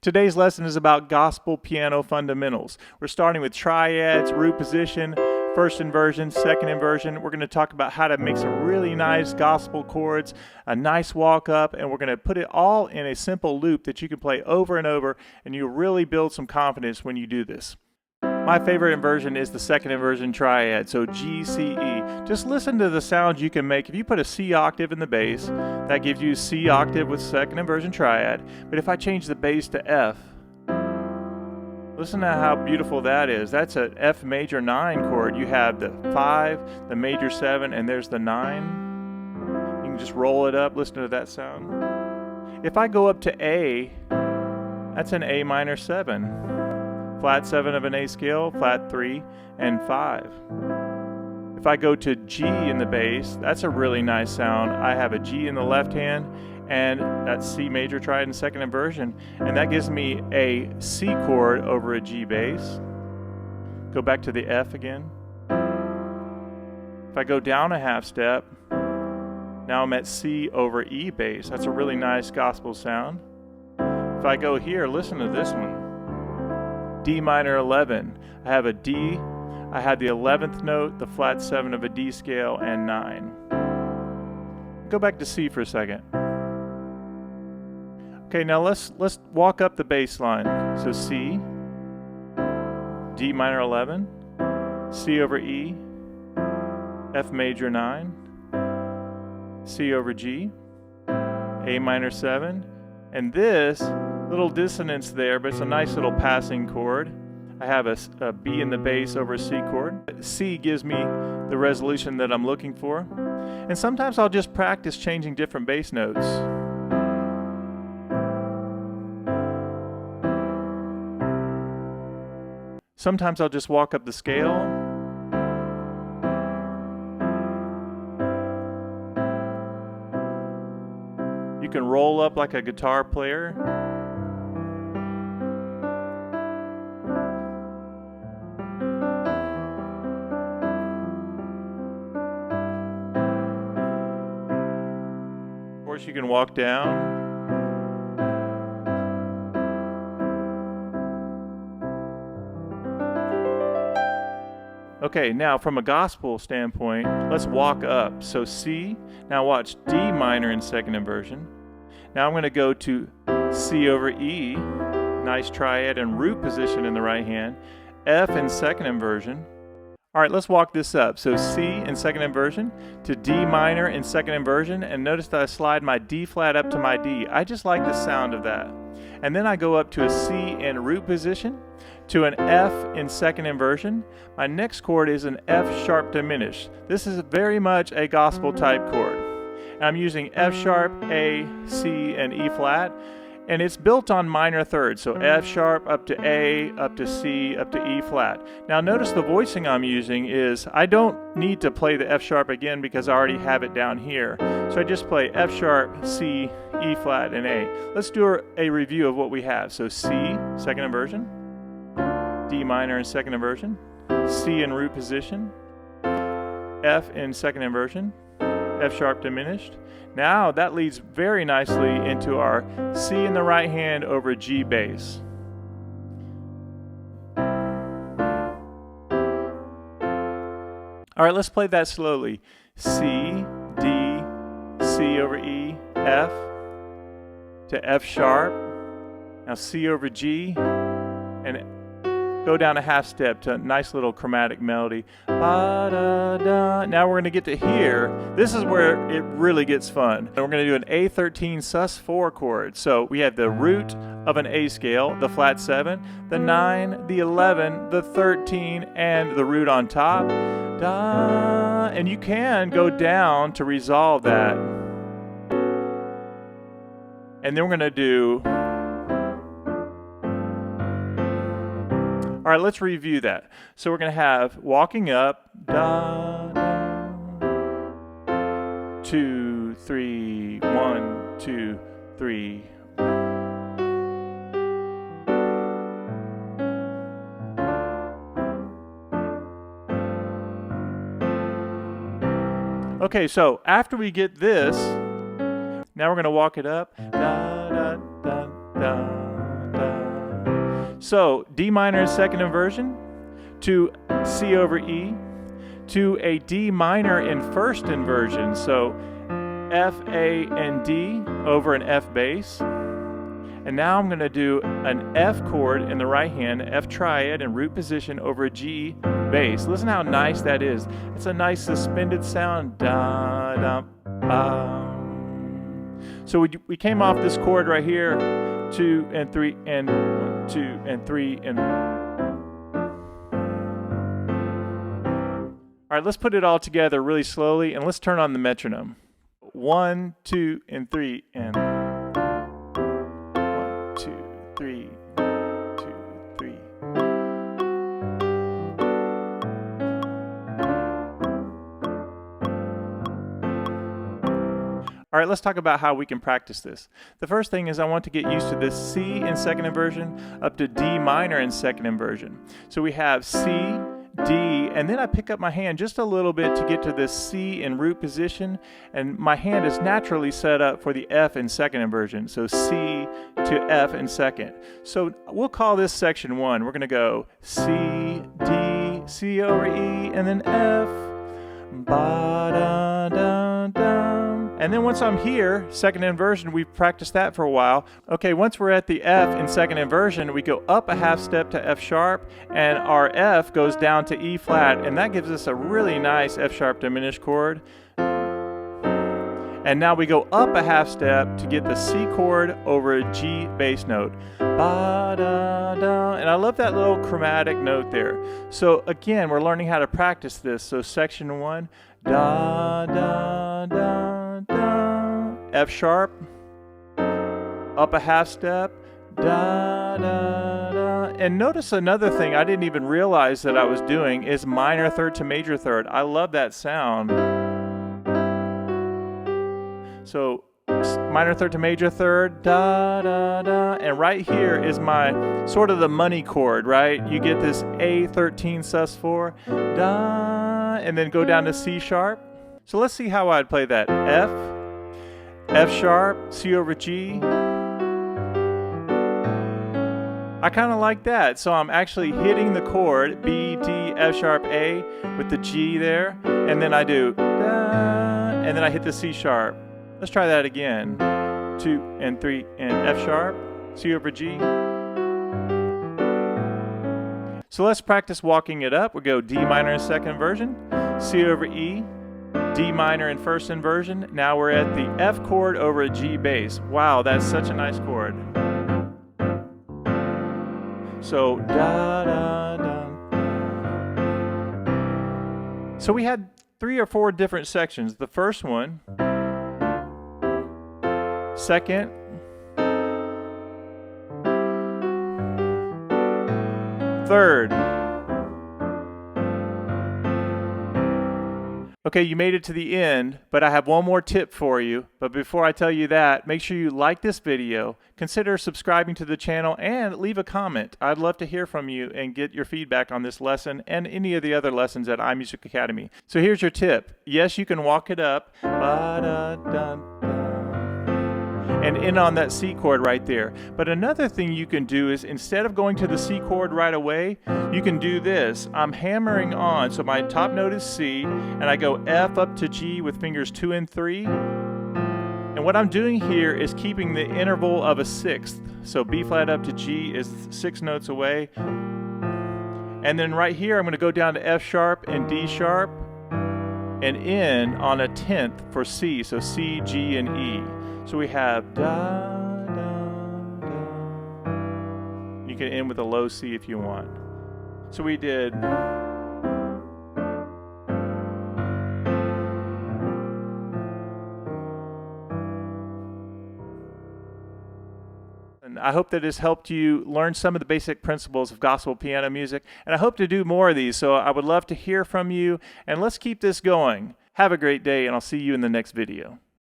Today's lesson is about gospel piano fundamentals. We're starting with triads, root position, first inversion, second inversion. We're going to talk about how to make some really nice gospel chords, a nice walk up, and we're going to put it all in a simple loop that you can play over and over, and you'll really build some confidence when you do this. My favorite inversion is the second inversion triad, so G, C, E. Just listen to the sounds you can make. If you put a C octave in the bass, that gives you C octave with second inversion triad. But if I change the bass to F, listen to how beautiful that is. That's an F major 9 chord. You have the 5, the major 7, and there's the 9. You can just roll it up, listen to that sound. If I go up to A, that's an A minor 7. Flat 7 of an A scale, flat 3, and 5. If I go to G in the bass, that's a really nice sound. I have a G in the left hand, and that's C major triad in second inversion, and that gives me a C chord over a G bass. Go back to the F again. If I go down a half step, now I'm at C over E bass. That's a really nice gospel sound. If I go here, listen to this one. D minor 11. I have a D, I have the 11th note, the flat 7 of a D scale, and 9. Go back to C for a second. Okay, now let's walk up the bass line. So C, D minor 11, C over E, F major 9, C over G, A minor 7, and this little dissonance there, but it's a nice little passing chord. I have a B in the bass over a C chord. C gives me the resolution that I'm looking for. And sometimes I'll just practice changing different bass notes. Sometimes I'll just walk up the scale. You can roll up like a guitar player. Of course, you can walk down. Okay, now from a gospel standpoint, let's walk up. So C, now watch D minor in second inversion. Now I'm going to go to C over E, nice triad and root position in the right hand, F in second inversion. All right, let's walk this up. So C in second inversion to D minor in second inversion, and notice that I slide my D flat up to my D. I just like the sound of that. And then I go up to a C in root position to an F in second inversion. My next chord is an F sharp diminished. This is very much a gospel type chord. And I'm using F sharp, A, C, and E flat. And it's built on minor thirds, so F sharp up to A, up to C, up to E flat. Now notice the voicing I'm using is, I don't need to play the F sharp again because I already have it down here. So I just play F sharp, C, E flat, and A. Let's do a review of what we have. So C, second inversion, D minor in second inversion, C in root position, F in second inversion, F sharp diminished. Now that leads very nicely into our C in the right hand over G bass. All right, let's play that slowly. C, D, C over E, F to F sharp. Now C over G, and go down a half step to a nice little chromatic melody. Ba-da-da. Now we're going to get to here. This is where it really gets fun. And we're going to do an A13 sus4 chord. So we have the root of an A scale, the flat 7, the 9, the 11, the 13, and the root on top. Da. And you can go down to resolve that. And then we're going to do... All right, let's review that. So we're going to have walking up, da, da, 2, 3, 1, 2, 3. Okay, so after we get this, now we're going to walk it up. Da, da, da, da, da. So D minor in second inversion, to C over E, to a D minor in first inversion. So F, A, and D over an F bass. And now I'm going to do an F chord in the right hand, F triad in root position over a G bass. Listen how nice that is. It's a nice suspended sound. Da, da, ba. So we came off this chord right here, 2 and 3 and 1, 2 and 3 and. All right, let's put it all together really slowly and let's turn on the metronome. 1, 2 and 3 and. 1, 2, 3, 2, 3. All right, let's talk about how we can practice this. The first thing is I want to get used to this C in second inversion up to D minor in second inversion. So we have C, D, and then I pick up my hand just a little bit to get to this C in root position, and my hand is naturally set up for the F in second inversion. So C to F in second. So we'll call this section 1. We're going to go C, D, C over E, and then F. Ba, da, da, da. And then once I'm here, second inversion, we've practiced that for a while. Okay, once we're at the F in second inversion, we go up a half step to F sharp, and our F goes down to E flat, and that gives us a really nice F sharp diminished chord. And now we go up a half step to get the C chord over a G bass note. Ba, da, da. And I love that little chromatic note there. So again, we're learning how to practice this. So section 1, da, da, da, da. F sharp, up a half step, da, da, da. And notice another thing I didn't even realize that I was doing is minor third to major third. I love that sound. So minor third to major third, da, da, da. And right here is my sort of the money chord, right? You get this A13 sus4, da, and then go down to C sharp. So let's see how I'd play that. F, F sharp, C over G. I kind of like that. So I'm actually hitting the chord B, D, F sharp, A with the G there. And then I do da, and then I hit the C sharp. Let's try that again. 2 and 3 and F sharp, C over G. So let's practice walking it up. We go D minor in second inversion, C over E, D minor in first inversion. Now we're at the F chord over a G bass. Wow, that's such a nice chord. So da, da, da. So we had 3 or 4 different sections. The first one, second, third. Okay, you made it to the end, but I have one more tip for you. But before I tell you that, make sure you like this video, consider subscribing to the channel, and leave a comment. I'd love to hear from you and get your feedback on this lesson and any of the other lessons at iMusicAcademy. So here's your tip. Yes, you can walk it up, and in on that C chord right there. But another thing you can do is instead of going to the C chord right away, you can do this. I'm hammering on, so my top note is C, and I go F up to G with fingers 2 and 3. And what I'm doing here is keeping the interval of a sixth. So B flat up to G is 6 notes away. And then right here, I'm going to go down to F sharp and D sharp, and in on a 10th for C, so C, G, and E. So we have da, da, da. You can end with a low C if you want. So we did. And I hope that has helped you learn some of the basic principles of gospel piano music. And I hope to do more of these. So I would love to hear from you. And let's keep this going. Have a great day, and I'll see you in the next video.